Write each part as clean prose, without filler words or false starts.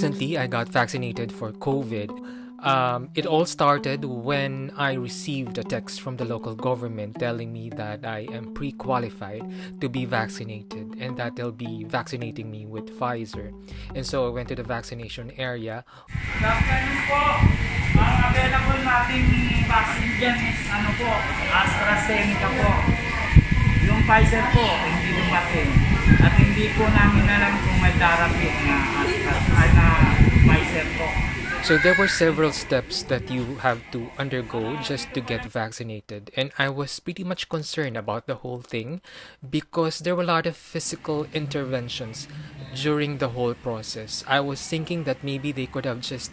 recently I got vaccinated for COVID. It all started when I received a text from the local government telling me that I am pre-qualified to be vaccinated and that they'll be vaccinating me with Pfizer. And so I went to the vaccination area. Good afternoon po. Ang available nating vaccine dyan is AZTRAZENECA po. Yung Pfizer po, hindi dumating. At hindi po namin alam kung may darating na Pfizer po. So there were several steps that you have to undergo just to get vaccinated, and I was pretty much concerned about the whole thing because there were a lot of physical interventions during the whole process. I was thinking that maybe they could have just,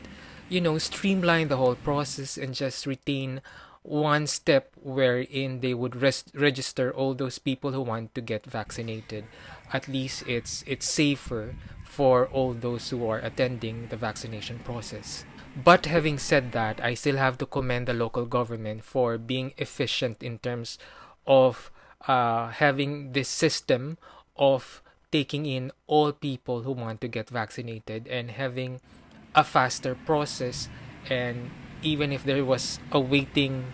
streamlined the whole process and just retain one step wherein they would register all those people who want to get vaccinated. At least it's safer for all those who are attending the vaccination process. But having said that, I still have to commend the local government for being efficient in terms of having this system of taking in all people who want to get vaccinated and having a faster process. And even if there was a waiting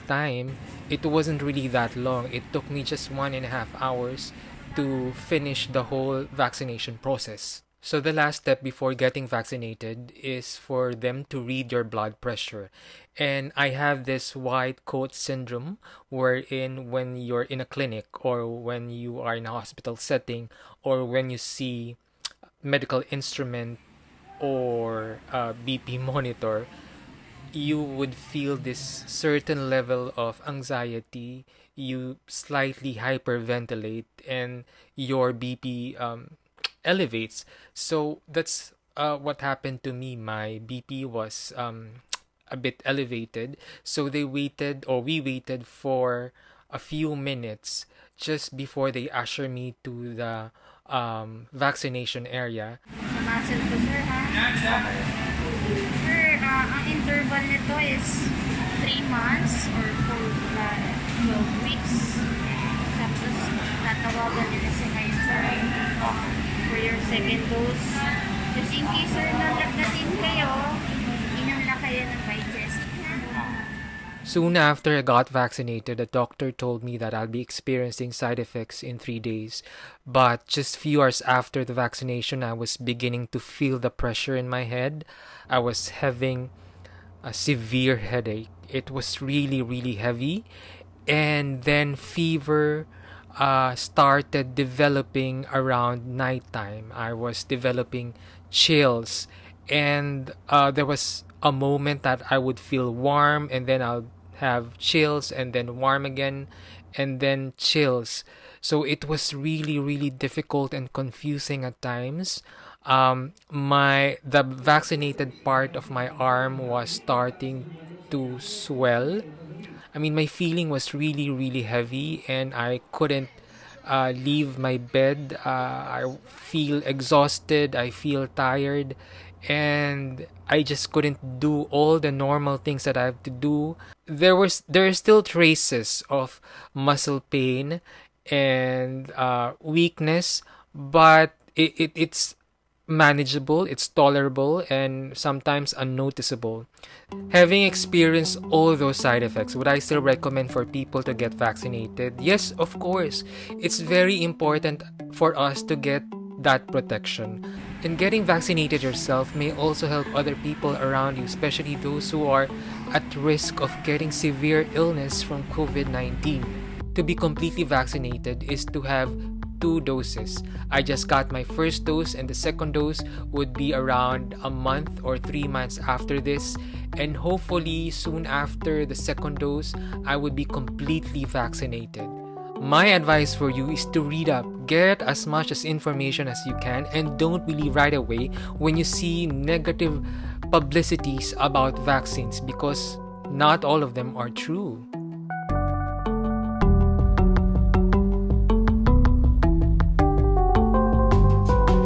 time, it wasn't really that long. It took me just 1.5 hours to finish the whole vaccination process. So the last step before getting vaccinated is for them to read your blood pressure. And I have this white coat syndrome wherein when you're in a clinic or when you are in a hospital setting or when you see medical instrument or BP monitor, you would feel this certain level of anxiety. You slightly hyperventilate and your BP elevates. So that's what happened to me. My BP was a bit elevated. So we waited for a few minutes just before they usher me to the vaccination area. Sa muscle ko, sir, ha? Sir, ang interval nito is 3 months or 12 weeks. Tapos, tatawagan nila sa ngayon, sir, for your second dose. Just in case, sir, nalagnatin kayo, inom lang kayo ng Vichest. Soon after I got vaccinated, the doctor told me that I'll be experiencing side effects in 3 days. But just few hours after the vaccination, I was beginning to feel the pressure in my head. I was having a severe headache. It was really, really heavy. And then fever started developing around nighttime. I was developing chills. And there was a moment that I would feel warm and then I'll have chills and then warm again and then chills. So it was really, really difficult and confusing at times. The vaccinated part of my arm was starting to swell. I mean, my feeling was really, really heavy and I couldn't leave my bed. I feel exhausted. I feel tired. And I just couldn't do all the normal things that I have to do. There are still traces of muscle pain and weakness, but it's manageable, it's tolerable, and sometimes unnoticeable. Having experienced all those side effects, would I still recommend for people to get vaccinated? Yes, of course. It's very important for us to get that protection. And getting vaccinated yourself may also help other people around you, especially those who are at risk of getting severe illness from COVID-19. To be completely vaccinated is to have 2 doses. I just got my first dose and the second dose would be around a month or 3 months after this. And hopefully soon after the second dose, I would be completely vaccinated. My advice for you is to read up, get as much as information as you can, and don't believe right away when you see negative publicities about vaccines because not all of them are true.